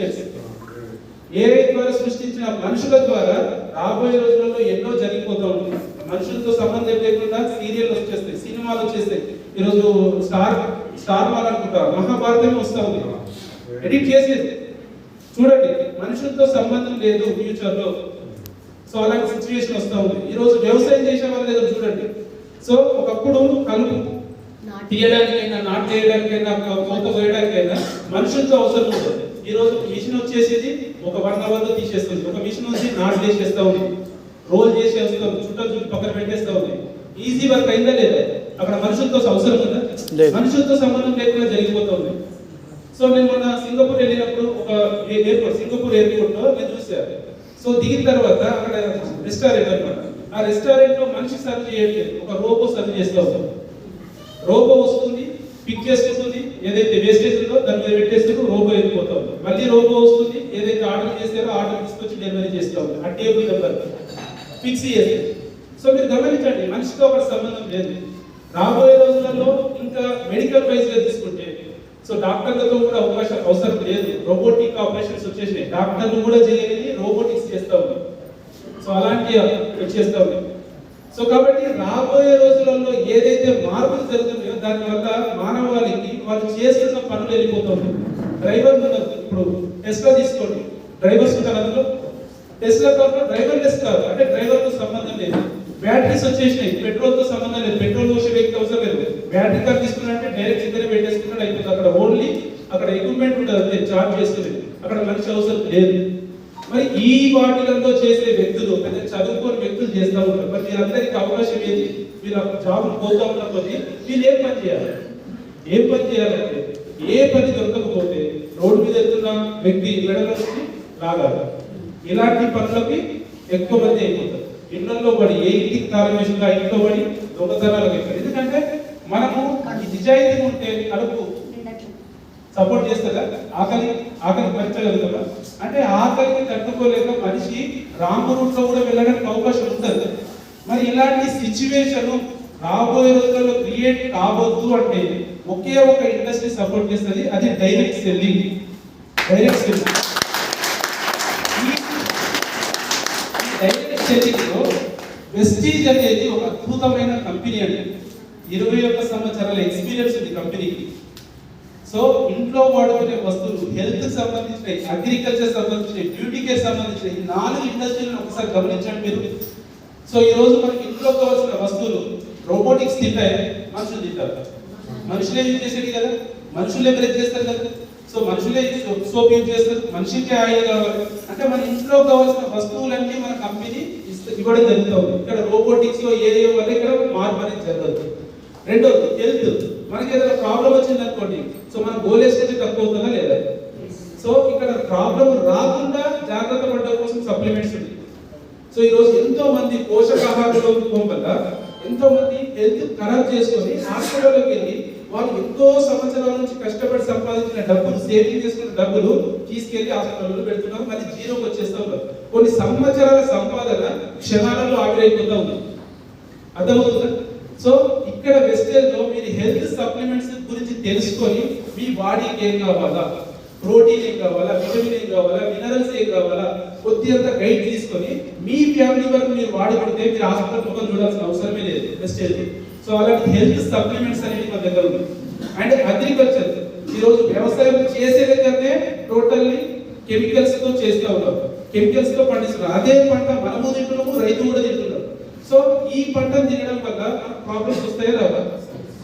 Intelligence, AI ద్వారా సృష్టించిన మనుషుల ద్వారా రాబోయే రోజులలో ఎన్నో జరిగిపోతూ ఉంటుంది. మనుషులతో సంబంధం లేకుండా సీరియల్ వచ్చేస్తాయి, సినిమాలు వచ్చేస్తాయి. ఈరోజు స్టార్ వాల్ అనుకుంటారు, మహాభారతమే వస్తూ ఉంది, ఎడిట్ చేసేది. చూడండి, మనుషులతో సంబంధం లేదు ఫ్యూచర్ లో. సో అలాంటి సిచ్యువేషన్ వస్తూ ఉంది. ఈరోజు వ్యవసాయం చేసే వాళ్ళ దగ్గర చూడండి. సో ఒకప్పుడు కలుపు తీయడానికైనా, నాటు వేయడానికైనా, కోత వేయడానికైనా మనుషులతో అవసరం ఉంటుంది. ఈ రోజు మిషన్ వచ్చేసేది ఒక 1 అవర్ లో తీసేస్తుంది. ఒక మిషన్ వచ్చి నాటు చేసేస్తా ఉంది, రోల్ చేసేస్తాం, చుట్టూ పక్కన పెట్టేస్తా ఉంది. ఈజీ వర్క్ అయిందా లేదా? అక్కడ మనుషులతో అవసరం ఉందా? మనుషులతో సంబంధం లేకుండా జరిగిపోతుంది. సో నేను మొన్న సింగపూర్ వెళ్ళినప్పుడు ఒక ఎయిర్పోర్ట్, సింగపూర్ ఎయిర్పోర్ట్ లో నేను చూసాను. సో దిగిన తర్వాత అక్కడ రెస్టారెంట్ అనమాట. ఆ రెస్టారెంట్ లో మనిషి సర్వ్ చేయట్లేదు, ఒక రోబో సర్వ్ చేస్తూ ఉంటాం. రోబో వస్తుంది, పిక్ చేసుకుంటుంది, ఏదైతే వేస్టేజ్ ఉందో దాని మీద పెట్టేస్తుంది, రోబో వెళ్ళిపోతా ఉంది. మళ్ళీ రోబో వస్తుంది, ఏదైతే ఆర్డర్ చేస్తారో ఆర్డర్ తీసుకొచ్చి డెలివరీ చేస్తూ ఉంది. ఆ టేబుల్ నెంబర్ ఫిక్స్ చేస్తుంది. సో మీరు గమనించండి, మనిషితో ఒకటి సంబంధం లేదు. రాబోయే రోజులలో ఇంకా మెడికల్ వైజ్ గా తీసుకుంటే, సో డాక్టర్లతో కూడా అవసరం లేదు. రోబోటిక్ ఆపరేషన్స్ వచ్చేసినాయి, డాక్టర్లు కూడా చేయలేని రోబోటిక్స్ చేస్తూ ఉంది. సో అలాంటి చేస్తూ ఉంది. సో కాబట్టి రాబోయే రోజులలో ఏదైతే మార్పులు జరుగుతున్నాయో దాని వల్ల మానవాళికి వాళ్ళు చేస్తున్న పనులు వెళ్ళిపోతుంది. డ్రైవర్లు ఉన్నారు, ఇప్పుడు టెస్లా తీసుకోండి, డ్రైవర్స్ ఉంటారు. అందులో టెస్లా కాకుండా డ్రైవర్లెస్ కాదు, అంటే డ్రైవర్తో సంబంధం లేదు. బ్యాటరీస్ వచ్చేసినాయి, పెట్రోల్ తో సంబంధం లేదు, పెట్రోల్ పోసే వ్యక్తి అవసరం లేదు. బ్యాటరీ కార్ తీసుకున్నారంటే డైరెక్ట్ ఇద్దరే పెట్టేసుకున్నాడు, అయిపోతుంది. అక్కడ ఓన్లీ అక్కడ ఎక్విప్మెంట్ ఉంటుంది, అంతే, చార్జ్ చేసుకునేది. అక్కడ మనిషి అవసరం లేదు. మరి ఈ వాటిలలో చేసే వ్యక్తులు, అంటే చదువుకోని వ్యక్తులు చేస్తూ ఉంటారు. మరి వీళ్ళందరికీ అవకాశం ఏది? వీళ్ళ జాబ్ పోతా ఉన్న కొద్ది వీళ్ళు ఏం పని చేయాలి? ఏం పని చేయాలంటే, ఏ పని దొరకకపోతే రోడ్డు మీద వెళ్తున్న వ్యక్తి మెడలోకి లాగాలి. ఇలాంటి పనులకి ఎక్కువ మంది అయిపోతారు. ఇళ్లలో పడి, ఏ ఇంటికి తాళం వేసుకుంటే ఆ ఇంట్లో పడి దొంగతనాలకు ఎక్కువ. ఎందుకంటే మనము నిజాయితీ ఉంటే కడుపు సపోర్ట్ చేస్తుందా? ఆకలి భరించగలుగుతుందా? అంటే ఆకలికి తట్టుకోలేక మనిషి రాంగ్ రూట్ లో కూడా వెళ్ళడానికి అవకాశం ఉంటుంది. మరి ఇలాంటి సిచ్యువేషన్ రాబోయే రోజుల్లో క్రియేట్ కావద్దు అంటే ఒకే ఒక ఇండస్ట్రీ సపోర్ట్ చేస్తుంది, అది direct selling. Direct selling, direct selling లో వెస్టీజ్ అనేది ఒక అద్భుతమైన కంపెనీ అండి. 21 సంవత్సరాల ఎక్స్పీరియన్స్ ఉంది కంపెనీకి. సో ఇంట్లో వాడుకునే వస్తువులు, హెల్త్ సంబంధించిన, అగ్రికల్చర్ సంబంధించిన, బ్యూటీ కేర్ సంబంధించిన ఈ 4 ఇండస్ట్రీలను ఒకసారి గమనించండి మీరు. సో ఈ రోజు మనకి ఇంట్లో కావాల్సిన వస్తువులు రోబోటిక్స్ తింటాయి, మనుషులు తింటారు. మనుషులే యూజ్ చేసేది కదా, మనుషులే బ్రెడ్ చేస్తారు కదా. సో మనుషులే సోప్ యూజ్ చేస్తారు, మనిషికే ఆయిల్ కావాలి. అంటే మన ఇంట్లో కావాల్సిన వస్తువులన్నీ మన కంపెనీ ఇవ్వడం జరుగుతుంది. ఇక్కడ రోబోటిక్స్ ఏఏ వల్ల ఇక్కడ మార్పు అనేది జరుగుతుంది. రెండోది హెల్త్. మనకి ఏదైనా ప్రాబ్లం వచ్చింది అనుకోండి, సో మనం గోలేసుకుంటే తక్కువ అవుతుందా లేదా? సో ఇక్కడ ప్రాబ్లం రాకుండా జాగ్రత్త పడడం కోసం సప్లిమెంట్స్ ఉంది. సో ఈ రోజు ఎంతో మంది పోషకాహార లోపం వల్ల ఎంతో మంది హెల్త్ ఖరాబ్ చేసుకొని హాస్పిటల్లోకి వెళ్ళి వాళ్ళు ఎంతో సంవత్సరాల నుంచి కష్టపడి సంపాదించిన డబ్బులు, సేవింగ్ చేసుకున్న డబ్బులు తీసుకెళ్లి హాస్పిటల్లో పెడుతున్నారు, మళ్ళీ జీరోకి వచ్చేస్తా ఉన్నారు. కొన్ని సంవత్సరాల సంపాదన క్షణాలలో ఆవిరైపోతా ఉంది. అర్థమవుతుందా? సో ఇక్కడ వెస్టేజ్ లో మీరు హెల్త్ సప్లిమెంట్స్ గురించి తెలుసుకొని మీ బాడీకి ఏం కావాలా, ప్రోటీన్ ఏం కావాలా, విటమిన్ ఏం కావాలా, మినరల్స్ ఏం కావాలా, కొద్దిగా గైడ్ తీసుకొని మీ ఫ్యామిలీ వరకు మీరు వాడుకుంటే మీరు హాస్పిటల్ ముఖం చూడాల్సిన అవసరమే లేదు వెస్టేజ్. సో అలాంటి హెల్త్ సప్లిమెంట్స్ అనేది మన దగ్గర ఉంది. అండ్ అగ్రికల్చర్, ఈరోజు వ్యవసాయం చేసే దగ్గరనే టోటల్లీ కెమికల్స్ తో చేస్తూ ఉన్నారు, కెమికల్స్ తో పండిస్తున్నారు. అదే పంట మనము తింటున్నాము, రైతు కూడా తింటున్నారు. సో ఈ పంటను తినడం వల్ల ప్రాబ్లమ్స్ వస్తాయో రావా?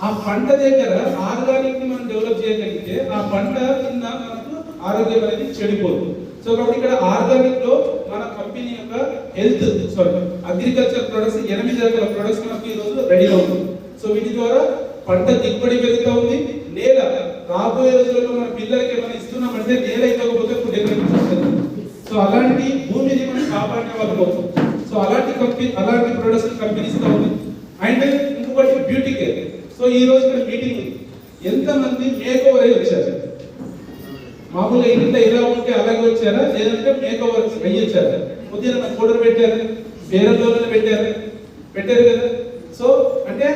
ఆ పంట దగ్గర ఆర్గానిక్ ని మనం డెవలప్ చేయగలిగితే ఆ పంట కింద మనకు ఆరోగ్యం అనేది చెడిపోదు. సో కాబట్టి ఇక్కడ ఆర్గానిక్ లో మన కంపెనీ యొక్క అగ్రికల్చర్ ప్రొడక్ట్స్ 8 రకాల ప్రొడక్ట్స్ మనకి ఈ రోజు రెడీ అవుతుంది. సో వీటి ద్వారా పంట దిగుబడి పెరుగుతూ ఉంది. నేల రాబోయే రోజుల్లో మన పిల్లలకి ఏమైనా ఇస్తున్నామంటే నేల ఇవ్వకపోతే ఫుడ్ ఎక్కడ వస్తుంది. సో అలాంటి భూమిని మనం కాపాడే వాళ్ళం అవుతుంది. సో అలాంటి అలాంటి ప్రొడక్ట్స్ కంపెనీ ఇస్తూ ఉంది. అండ్ ఇంకొకటి బ్యూటీ కేర్. సో ఈ రోజు ఇక్కడ మీటింగ్ ఉంది, ఎంతమంది మేక్ ఓవర్ అయ్యి వచ్చారు? మామూలుగా ఇంట్లో ఎలా ఉంటే అలాగే వచ్చారా, లేదంటే మేక్ ఓవర్ అయ్యి వచ్చారా? కొద్దిగా పౌడర్ పెట్టారు, బేరలోనే పెట్టారు కదా. సో అంటే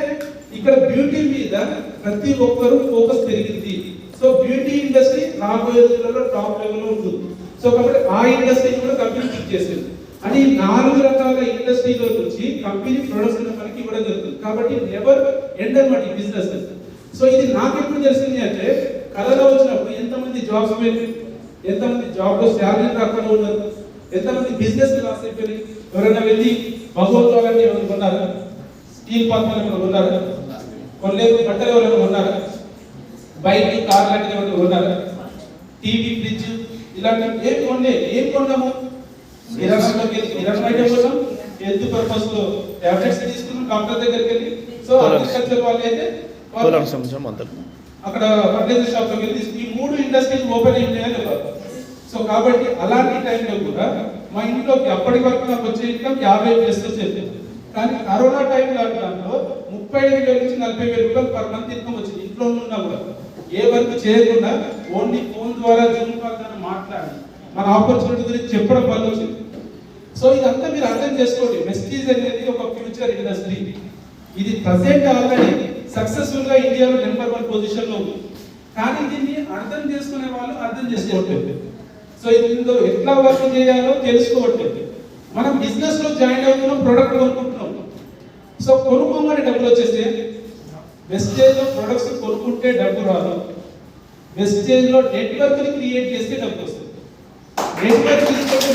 ఇక్కడ బ్యూటీ మీద ప్రతి ఒక్కరు ఫోకస్ పెరిగింది. సో బ్యూటీ ఇండస్ట్రీ రాబోయే రోజులలో టాప్ లెవెల్లో ఉంటుంది. సో కాబట్టి ఆ ఇండస్ట్రీ కూడా కంపెనీ పిక్ చేసింది. అని 4 రకాల ఇండస్ట్రీలో నుంచి కంపెనీ ప్రొడక్ట్స్ మనకి ఇవ్వడం జరుగుతుంది. కాబట్టి నెవర్ ఎండ్ అన్నమాట ఈ బిజినెస్. సో ఇది నాకు ఎప్పుడు తెలిసింది అంటే కరోనా వచ్చినప్పుడు ఎంతమంది జాబ్స్ పోయింది, ఎంతమంది జాబ్లో శాలరీ రాకుండా ఉన్నారు, ఎంతమంది బిజినెస్ లాస్ అయిపోయింది. ఎవరైనా వెళ్ళి భగవంతులని ఏమైనా కొన్నారా, స్టీల్ పాత్రలు ఏమైనా కొన్నారా, కొనలేదు. బట్టలు ఎవరైనా కొన్నారా, బైక్ కార్ లాంటివి ఏమైనా కొన్నారా, టీవీ ఫ్రిడ్జ్ ఇలాంటివి ఏం కొన్నాము. కిరాణా కోసం హెల్త్ పర్పస్ లో టాబ్లెట్స్ తీసుకున్నాం డాక్టర్ దగ్గరికి వెళ్ళి. సో అగ్రికల్చర్ వాళ్ళు అయితే అక్కడ ఫర్టిలైజర్ షాప్ లో వెళ్ళి ఈ 3 ఇండస్ట్రీస్ ఓపెన్ అయినాయని చెప్పారు. సో కాబట్టి అలాంటి టైంలో కూడా మా ఇంట్లోకి అప్పటి వరకు నాకు వచ్చే ఇన్కమ్ 50,000 వచ్చేది. కానీ కరోనా టైంలో దాంట్లో 35,000 నుంచి 40,000 రూపాయలు పర్ మంత్ ఇన్కమ్ వచ్చింది. ఇంట్లో ఉన్నా కూడా ఏ వర్క్ చేయకుండా ఓన్లీ ఫోన్ ద్వారా జూమ్ కాల్ ద్వారా మాట్లాడి మన ఆపర్చునిటీ గురించి చెప్పడం వల్ల వచ్చింది. సో ఇదంతా మీరు అర్థం చేసుకోండి. వెస్టీజ్ అనేది ఒక ఫ్యూచర్ ఇండస్ట్రీ. ఇది ప్రజెంట్ ఆల్రెడీ సక్సెస్ఫుల్ గా ఇండియాలో నెంబర్ 1 పొజిషన్ లో ఉంది. కానీ దీన్ని అర్థం చేసుకునే వాళ్ళు అర్థం చేసుకోవట్లేదు. సో ఇందులో ఎట్లా వర్క్ చేయాలో తెలుసుకోవట్లేదు. మనం బిజినెస్ లో జాయిన్ అవుతున్నాం, ప్రొడక్ట్ కొనుక్కుంటున్నాం. సో కొనుక్కోమని డబ్బులు వచ్చేస్తే వెస్టేజ్ లో ప్రొడక్ట్స్ కొనుక్కుంటే డబ్బు రాదు. వెస్టేజ్ లో నెట్వర్క్ ని క్రియేట్ చేస్తే డబ్బు వస్తుంది. నెట్వర్క్ నెట్వర్క్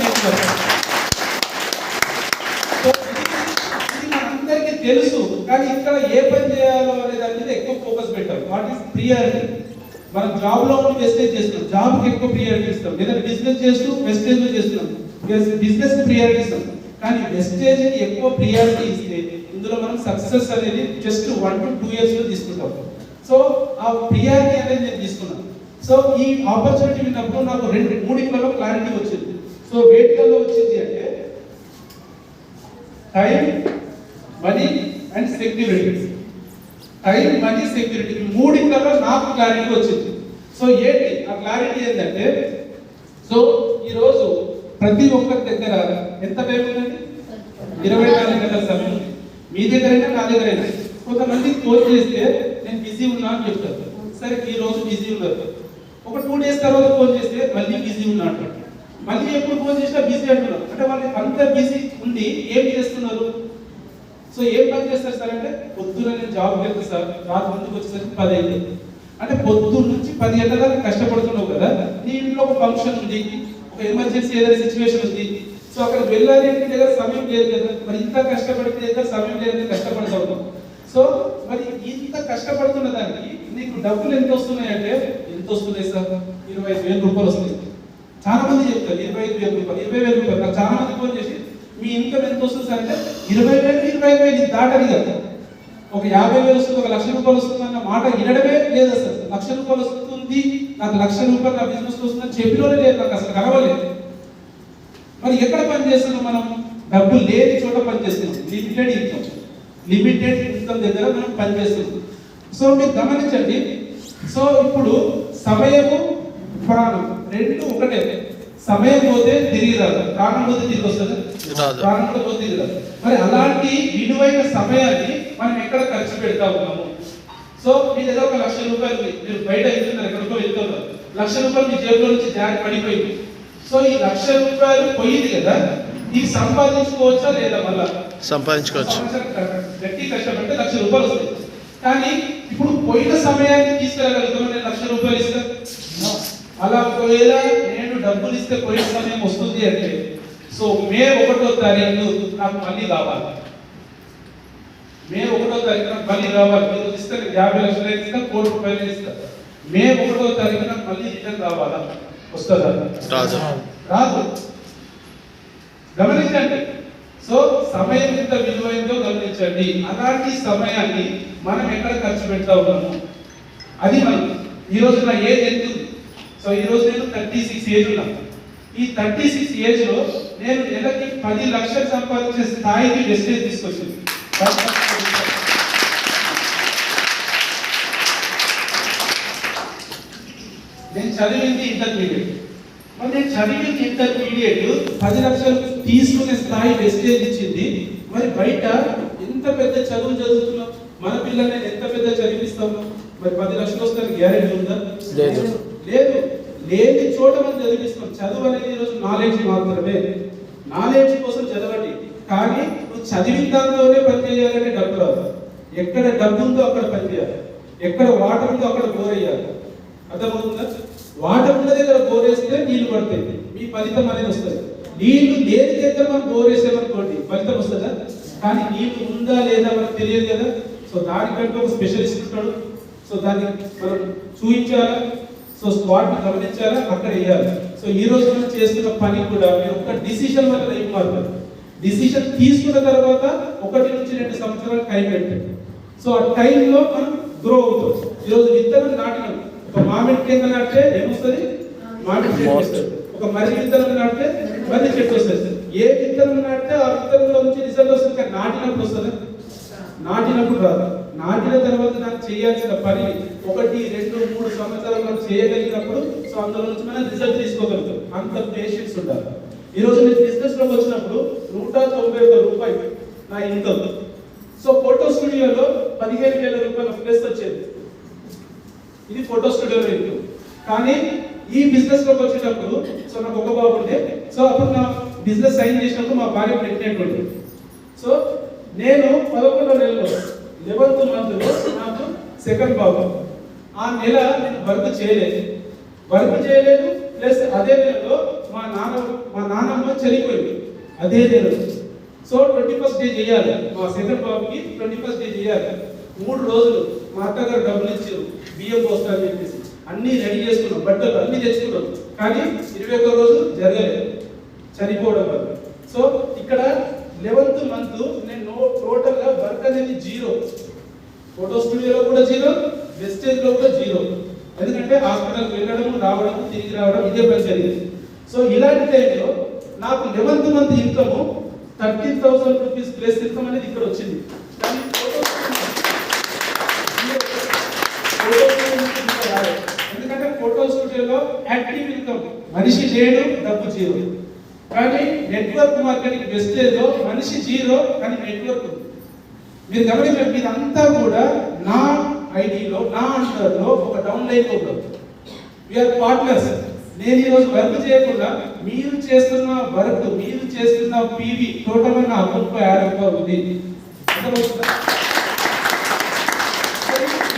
మనందరికీ తెలుసు. కానీ ఇక్కడ ఏ పని చేయాలో అనే దాని మీద ఎక్కువ ఫోకస్ పెట్టాం. What is priority. మనం జాబ్ లో ఉండి వెస్టేజ్ చేస్తున్నాం, జాబ్ కి ఎక్కువ ప్రియారిటీ ఇస్తాం. లేదా బిజినెస్ చేస్తూ వెస్టేజ్ లో చేస్తున్నాం, బిజినెస్ కి ప్రియారిటీ ఇస్తాం. కానీ వెస్టేజ్ కి ఎక్కువ ప్రియారిటీ ఇస్తే ఇందులో మనం సక్సెస్ అనేది జస్ట్ 1 to 2 years లో తీసుకుంటాం. సో ఆ ప్రియారిటీ అనేది నేను తీసుకున్నాను. సో ఈ ఆపర్చునిటీ విన్నప్పుడు నాకు 3 క్లారిటీ వచ్చింది. సో వేటిలో వచ్చింది అంటే time, money and security. Time, money, security 3 నాకు క్లారిటీ వచ్చింది. సో ఏంటి ఆ క్లారిటీ ఏంటంటే, సో ఈ రోజు ప్రతి ఒక్కరి దగ్గర ఎంత టైం ఉందండి? 24 గంటల సమయం ఉంది. మీ దగ్గరైనా నా దగ్గరైనా. కొంతమంది ఫోన్ చేస్తే నేను బిజీ ఉన్నా అని చెప్తారు. సరే ఈ రోజు బిజీ ఉన్నారు. ఒక 2 days తర్వాత ఫోన్ చేస్తే మళ్ళీ బిజీ ఉన్నా అంటారు. మళ్ళీ ఎప్పుడు ఫోన్ చేసినా బిజీ అంటున్నారు. అంటే వాళ్ళు అంత బిజీ ఉండి ఏం చేస్తున్నారు? సో ఏం పని చేస్తారు సార్ అంటే, పొద్దున నేను జాబ్కి వెళ్తాను సార్, రాత్రి ముందుకు వచ్చేసరికి 10 అయింది. అంటే పొద్దున్న నుంచి 10 గంటల దాకా కష్టపడుతున్నావు కదా. నీ ఇంట్లో ఒక ఫంక్షన్ ఉంది, ఒక ఎమర్జెన్సీ ఏదైనా సిచ్యువేషన్ ఉంది. సో అక్కడ వెళ్ళాలి అంటే దగ్గర సమయం లేదు కదా. మరి ఇంత కష్టపడితే దగ్గర సమయం లేదు, కష్టపడతావు. సో మరి ఇంత కష్టపడుతున్న దానికి నీకు డబ్బులు ఎంత వస్తున్నాయి అంటే, ఎంత వస్తున్నాయి సార్? 25,000 రూపాయలు వస్తున్నాయి. చాలా మంది చెప్తారు 25,000 రూపాయలు, 20,000 రూపాయలు. నాకు చాలా మంది ఫోన్ చేసి మీ ఇన్కమ్ ఎంత వస్తుంది సార్ అంటే 20,000, 25,000 దాటది కదా. ఒక 50,000 వస్తుంది, 1,00,000 రూపాయలు వస్తుంది అన్న మాట వినడమే లేదు అసలు. 1,00,000 రూపాయలు వస్తుంది, నాకు 1,00,000 రూపాయలు నా బిజినెస్ వస్తుందని చెప్పినోనే లేదు, నాకు అసలు కలవలేదు. మరి ఎక్కడ పని చేస్తున్నాం మనం? డబ్బులు లేని చోట పని చేస్తున్నాం. లిమిటెడ్ ఇన్కమ్ దగ్గర మనం పని చేస్తున్నాం. సో మీరు గమనించండి. సో ఇప్పుడు సమయము, ప్రాణం 2 ఒకటే. సమయం పోతే తిరిగి రాదు, ప్రాణం పోతే తిరిగి వస్తుంది, ప్రాణం పోతే తిరిగి రాదు. మరి అలాంటి విలువైన సమయాన్ని మనం ఎక్కడ ఖర్చు పెడతా ఉన్నాము? సో మీ దగ్గర ఒక 1,00,000 రూపాయలు మీరు బయట వెళ్తున్నారు, ఎక్కడికో వెళ్తున్నారు, 1,00,000 రూపాయలు మీ జేబులో నుంచి జారి పడిపోయింది. సో ఈ 1,00,000 రూపాయలు పోయింది కదా, ఇది సంపాదించుకోవచ్చా లేదా? మళ్ళా సంపాదించుకోవచ్చు. గట్టి కష్టపడితే 1,00,000 రూపాయలు వస్తాయి. కానీ ఇప్పుడు పోయిన సమయాన్ని తీసుకురాగలుగుతాం. నేను 1,00,000 రూపాయలు ఇస్తా. అలా ఒకవేళ నేను డబ్బులు ఇస్తే పోయిన సమయం వస్తుంది అంటే, సో మే 1వ తారీఖు నాకు మళ్ళీ కావాలి. మే 1వ తారీఖు నాకు మళ్ళీ కావాలి. మీరు ఇస్తే 50 లక్షలు ఇస్తా, 1 కోటి రూపాయలు ఇస్తా. మే 1వ తారీఖు నాకు మళ్ళీ రిటర్న్ కావాలా? వస్తుందా? రాదు. గమనించండి. సో సమయం ఎంత విలువైందో గమనించండి. అలాంటి సమయాన్ని మనం ఎక్కడ ఖర్చు పెడతా ఉన్నాము? అది మనం ఈ రోజు నా ఏజ్ ఎంత ఉంది? సో ఈ రోజు నేను 36 ఏజ్ ఉన్నా. ఈ 36 ఏజ్ లో నేను నెలకి 10 లక్షలు సంపాదించే స్థాయికి వెస్టేజ్ తీసుకొచ్చింది. నేను చదివింది ఇంటర్మీడియట్. మరి నేను చదివింది ఇంటర్మీడియట్ 10 లక్షలు తీసుకునే స్థాయి వెస్టేజ్ ఇచ్చింది. మరి బయట ఎంత పెద్ద చదువు చదువుతున్నాం, మన పిల్లల్ని ఎంత పెద్ద చదివిస్తాము? మరి 10 లక్షలు వస్తే గ్యారెంటీ ఉందా? లేదు. లేని చోట మనం చదివిస్తాం. చదువు అనేది ఈరోజు నాలెడ్జ్ మాత్రమే. నాలెడ్జ్ కోసం చదవండి, కానీ నువ్వు చదివిన దాంట్లోనే పని చేయాలంటే డబ్బు రాదు. ఎక్కడ డబ్బు ఉందో అక్కడ పని చేయాలి, ఎక్కడ వాటర్ ఉందో అక్కడ బోర్ వేయాలి. అర్థమవుతుందా? వాటర్ ఉన్న దగ్గర బోర్ వేస్తే నీళ్లు పడతాయి, మీ ఫలితం అనేది వస్తుంది. నీళ్లు లేని దగ్గర మనం బోర్ వేసామనుకోండి ఫలితం వస్తుందా? కానీ నీళ్లు ఉందా లేదా మనకు తెలియదు కదా. సో దానికంటే ఒక స్పెషలిస్ట్ ఉంటాడు. సో దాన్ని మనం చూపించాలా, సో స్పాట్ని గమనించాలా, అక్కడ వేయాలి. సో ఈ రోజు మనం చేస్తున్న పని కూడా మీరు ఒక డిసిషన్ వల్ల లైఫ్ మారుతుంది. డిసిషన్ తీసుకున్న తర్వాత 1 నుంచి 2 సంవత్సరాలు టైం పెట్టండి. సో ఆ టైంలో మనం గ్రో అవుతాం. ఈరోజు విత్తనం నాటినాం, ఒక మామిడి కింద నాటితే ఏమొస్తుంది? మామిడి చెట్టు వస్తుంది. ఒక మర్రి విత్తనం నాటితే మర్రి చెట్టు వస్తుంది. ఏ విత్తనం నాటితే ఆ విత్తనంలో నుంచి రిజల్ట్ వస్తుంది. నాటినప్పుడు వస్తుంది, నాటినప్పుడు రాదు. నాటిన తర్వాత దాన్ని చేయాల్సిన పని 1, 2, 3 సంవత్సరాలు మనం చేయగలిగినప్పుడు సో అందులో నుంచి మనం రిజల్ట్ తీసుకోగలుగుతాం. అంత పేషెన్స్ ఉండాలి. ఈ రోజు నేను బిజినెస్ లోకి వచ్చినప్పుడు 191 రూపాయలు నా ఇన్కమ్. సో ఫోటో స్టూడియోలో 15,000 రూపాయల ప్లస్ వచ్చేది. ఇది ఫోటో స్టూడియోలో ఇన్కమ్. కానీ ఈ బిజినెస్ లోకి వచ్చేటప్పుడు సో నాకు ఒక బాబు ఉండే. సో అప్పుడు నా బిజినెస్ సైన్ చేసినప్పుడు మా భార్య ప్రెగ్నెంట్ ఉంది. సో నేను 11వ నెలలో 11th మంత్లో నాకు సెకండ్ బాబు. ఆ నెల నేను వర్క్ చేయలేదు ప్లస్ అదే నెలలో మా నాన్నమ్మ చనిపోయింది అదే నెలలో. సో 21st డే చేయాలి, మా సెకండ్ బాబుకి 21st డే చేయాలి. 3 రోజులు మా అత్తగారు డబ్బులు ఇచ్చారు, బియ్యం పోస్తారని చెప్పేసి అన్ని రెడీ చేసుకున్నాం, బట్టలు అన్ని తెచ్చుకున్నాం. కానీ 21వ రోజు జరగలేదు, చనిపోవడం వల్ల. సో ఇక్కడ 11th మంత్ నేను టోటల్ గా వర్క్ అనేది 0. ఫోటో స్టూడియోలో కూడా 0, వెస్టేజ్ లో కూడా 0. ఎందుకంటే హాస్పిటల్కి వెళ్ళడం రావడం తిరిగి రావడం ఇదే పని జరిగింది. సో ఇలాంటి టైంలో నాకు 11th month income 30,000 rupees plus income అనేది ఇక్కడ వచ్చింది. కానీ ఎందుకంటే ఫోటో స్టూడియోలో యాక్టివ్ ఇన్కమ్, మనిషి లేడు డబ్బు 0. కానీ నెట్వర్క్ మార్కెటింగ్ వెస్టేజ్ లో మనిషి 0 కానీ నెట్వర్క్ ఉంది. మీరు గమనించండి, ఇదంతా కూడా నా ఐడిలో నా అండర్లో ఒక డౌన్ లైన్ లో వీఆర్ పార్ట్నర్స్. నేను ఈరోజు వర్క్ చేయకుండా మీరు చేస్తున్న వర్క్, మీరు చేస్తున్న పీవీ టోటల్ నా అకౌంట్లో యాడ్ అవుతా ఉంది.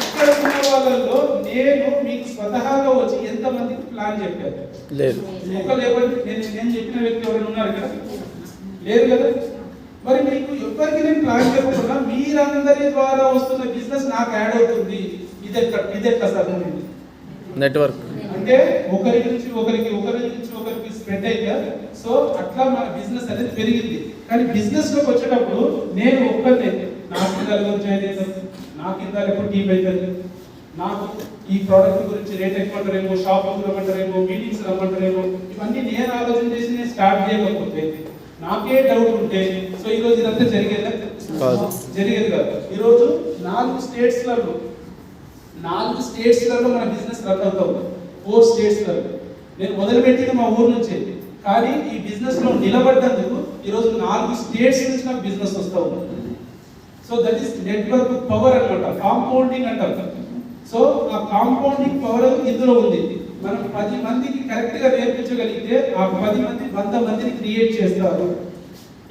ఇక్కడ ఉన్న వాళ్ళలో నేను మీకు స్వతహాగా వచ్చి ఎంత మందికి ప్లాన్ చెప్పాను? లేదు. నేను చెప్పిన వ్యక్తి ఎవరైనా ఉన్నారు కదా? లేదు కదా. మరి మీకు ఎవరికి నేను ప్లాన్ చెప్పకుండా మీరందరి ద్వారా వస్తున్న బిజినెస్ నాకు యాడ్ అవుతుంది. ఇదెక్క సార్ నెట్వర్క్ అంటే ఒకరి నుంచి ఒకరికి స్ప్రెడ్ అయితే సో అట్లా మన బిజినెస్ అనేది పెరిగింది. కానీ బిజినెస్ లోకి వచ్చేటప్పుడు నేను ఒక్కరినే నా కింద జాయిన్ అవుతాను, నా కింద ఎప్పుడు టీమ్ అవుతుంది, నాకు ఈ ప్రోడక్ట్ గురించి రేట్ ఎక్కువంటారేమో, షాప్ రమ్మంటారేమో, మీటింగ్స్ రమ్మంటారేమో, ఇవన్నీ నేను ఆలోచన చేసి నేను స్టార్ట్ చేయకపోతే నాకే డౌట్ ఉంటే సో ఈరోజు ఇదంతా జరిగేది కాదు. ఈరోజు 4 స్టేట్స్లలో మన బిజినెస్ రన్ అవుతా ఉంది. 4 స్టేట్స్లలో నేను మొదలుపెట్టింది మా ఊరు నుంచి. కానీ ఈ బిజినెస్ లో నిలబడ్డందుకు ఈరోజు 4 స్టేట్స్ నుంచి నాకు బిజినెస్ వస్తూ ఉంది. So that is network power అన్నమాట, కాంపౌండింగ్ అంటారు. సో ఆ కాంపౌండింగ్ పవర్ ఇందులో ఉంది. మనం 10 మందికి కరెక్ట్ గా నేర్పించగలిగితే ఆ 10 మంది 100 మందిని క్రియేట్ చేస్తారు.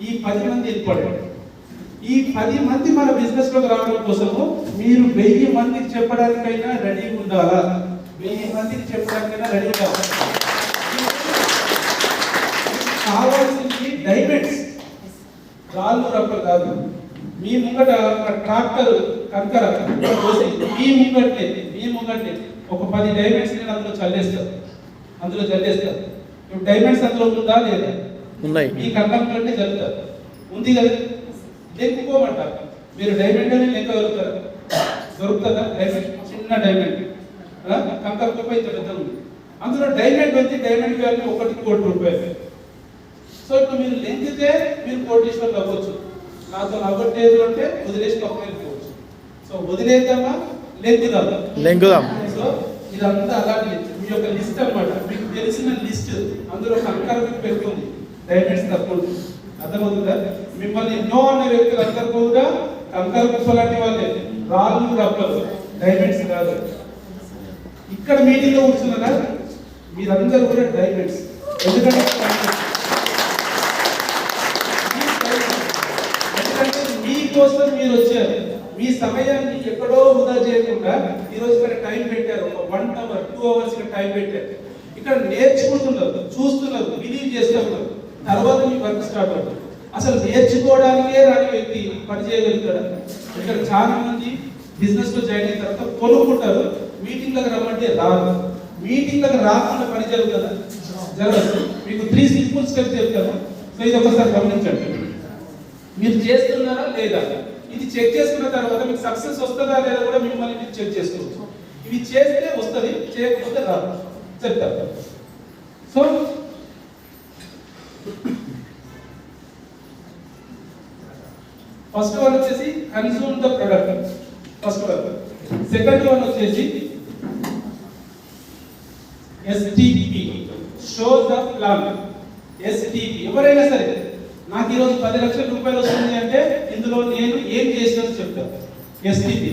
ఈ 10 మంది ఇంపార్టెంట్. ఈ 10 మంది మన బిజినెస్ లోకి రావడం కోసము మీరు 1000 మందికి చెప్పడానికైనా రెడీ ఉండాలా? 1000 మందికి చెప్పడానికైనా రెడీ ఉండాలి. కావాల్సింది డైమండ్స్, రాళ్ళు రప్పలు కాదు. మీ ముంగట ట్రాక్టర్ కంకర మీ ముంగట్నే ఒక 10 డైమండ్స్ నేను అందులో చల్లేస్తాను. ఇప్పుడు డైమండ్స్ అందులో ఉందా లేదా? ఉన్నాయి. మీ కంకం కంటే చల్లుతారు, ఉంది కదా. లెక్కుకోమంటారు. మీరు డైమండ్ అని లెక్క దొరుకుతుందా? డైమండ్ చిన్న డైమండ్ కంకర రూపాయి ఇంత పెద్ద ఉంది. అందులో డైమండ్ ఉంది, డైమండ్ వాల్యూ 1 కోటి రూపాయలు. సో ఇప్పుడు మీరు లెంగితే మీరు కోటీశ్వరులు అవ్వచ్చు. నాతో అవ్వట్లేదు అంటే వదిలేసి పక్కనెళ్ళిపోవచ్చు. సో వదిలేద్దామా లెంగుదాం. సో ఇదంతా అలాంటి మీ యొక్క లిస్ట్ అన్నమాట. మీకు తెలిసిన లిస్ట్ అందులో కంకర పెట్టుకుంది, డైమండ్స్ తక్కువ. అర్థమవుతుందా? మిమ్మల్ని ఎన్నో అన్న వ్యక్తులు అందరు కూడా కంకర కుప్పలాంటి వాళ్ళే, రాళ్ళు రప్పలు, డైమండ్స్ కాదు. ఇక్కడ మీటింగ్ లో కూర్చున్నారా? మీరందరూ కూడా డైమండ్స్. ఎందుకంటే మీకోసం మీరు వచ్చారు. మీ సమయాన్ని ఎక్కడో వృధా చేయకుండా ఈరోజు ఇక్కడ టైం పెట్టారు. ఒక 1 hour 2 hours ఇక్కడ టైం పెట్టారు. ఇక్కడ నేర్చుకుంటున్నారు, చూస్తున్నారు, బిలీవ్ చేస్తున్నారు. తర్వాత మీ వర్క్ స్టార్ట్ అవుతుంది. అసలు నేర్చుకోవడానికే రాని వ్యక్తి పని చేయగలుగుతాడు. ఇక్కడ చాలా మంది బిజినెస్ లో జాయిన్ అయిన తర్వాత కొనుక్కుంటారు, మీటింగ్లకు రమ్మంటే రాదు. మీటింగ్లకు రాకుండా పని జరుగుతుందా? జరగదు. మీకు 3 సింపుల్ స్టెప్స్ చెప్తాను. సో ఇది ఒకసారి గమనించండి. మీరు చేస్తున్నారా లేదా ఇది చెక్ చేసుకున్న తర్వాత మీకు సక్సెస్ వస్తుందా లేదా కూడా మిమ్మల్ని మీరు చెక్ చేసుకోవచ్చు. ఇవి చేస్తే వస్తుంది, చేయకపోతే రాదు. చెప్తారు. సో ఫస్ట్ వన్ వచ్చేసి consume the product, first one. Second one వచ్చేసి STP, show the plan. STP ఎవరైనా సరే నాకు ఈరోజు 10 లక్షల రూపాయలు వస్తుంది అంటే ఇందులో నేను ఏం చేసినానో చెప్తాను. ఎస్టిపి.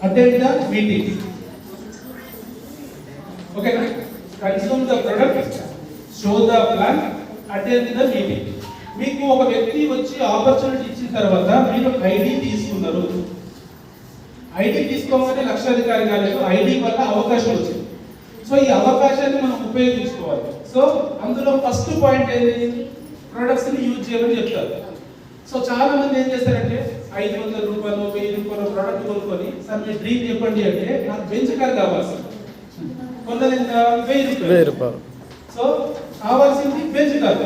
Attend the meeting. ఓకేనా? Consume the product, show the plan, attend the meeting. మీకు ఒక వ్యక్తి వచ్చి ఆపర్చునిటీ ఇచ్చిన తర్వాత మీరు ఐడి తీసుకున్నారు. ఐడి తీసుకోగానే లక్షాధికారి కాలేదు, ఐడి వల్ల అవకాశం వచ్చింది. సో ఈ అవకాశాన్ని మనం ఉపయోగించుకోవాలి. సో అందులో ఫస్ట్ పాయింట్ ఏంటి? ప్రొడక్ట్స్ ని యూజ్ చేయమని చెప్తారు. సో చాలా మంది ఏం చేస్తారంటే 500 రూపాయలు 1000 రూపాయలు ప్రోడక్ట్ కొనుక్కొని సార్ మీ డ్రీమ్ చెప్పండి అంటే నాకు బెంచ్ కార్ కావాలి సార్. కొందరు ఎంత 1000 రూపాయలు. సో కావాల్సింది బెంచ్ కార్.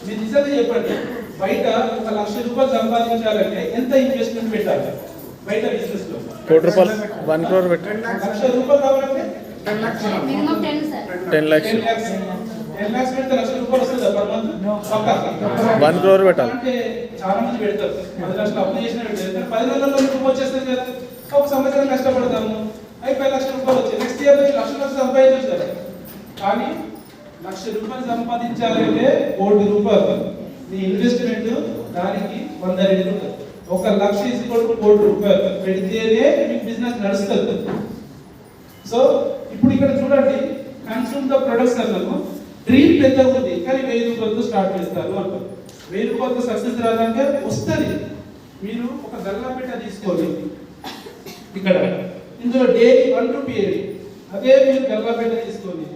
మీరు నిజంగా చెప్పండి, బయట 1 లక్ష రూపాయలు సంపాదించాలంటే ఎంత ఇన్వెస్ట్మెంట్ పెట్టాలి? బయట బిజినెస్ లో 1 కోటి రూపాయలు 1 crore పెట్టాలి. 1 లక్ష రూపాయలు కావాలంటే 10 లక్షలు మినిమం 10 లక్షలు 10 లక్షలు పెడితే 1 లక్ష రూపాయలు వస్తుందా పర్ మంత్? పక్కా 1 crore పెట్టాలి. అంటే చాలా మంది పెడతారు 10 లక్షలు అప్లై చేసిన పెడతారు. 10 నెలల్లో రూపాయలు వచ్చేస్తుంది కదా. ఒక సంవత్సరం కష్టపడతాము, అయి 10 లక్షల రూపాయలు వచ్చాయి. నెక్స్ట్ ఇయర్ నుంచి లక్షలు సంపాదించవచ్చు కదా. కానీ 1 లక్ష రూపాయలు సంపాదించాలంటే 1 కోటి రూపాయలు మీ ఇన్వెస్ట్మెంట్, దానికి 100 రెట్లు ఉంటుంది. 1 లక్ష = 1 కోటి రూపాయలు పెడితేనే మీకు బిజినెస్ నడుస్తుంది. సో ఇప్పుడు ఇక్కడ చూడండి, కన్స్యూమ్ ద ప్రొడక్ట్స్ అన్నాను. డ్రీమ్ పెద్దగా ఉంది కానీ 1000 రూపాయలతో స్టార్ట్ చేస్తారు అంటారు. 1000 రూపాయలతో సక్సెస్ రాదంటే వస్తుంది. మీరు ఒక గల్లాపెట్ట తీసుకోండి, ఇక్కడ ఇందులో డైలీ 1 రూపీ వేయండి. అదే మీరు గల్లాపెట్ట తీసుకోండి,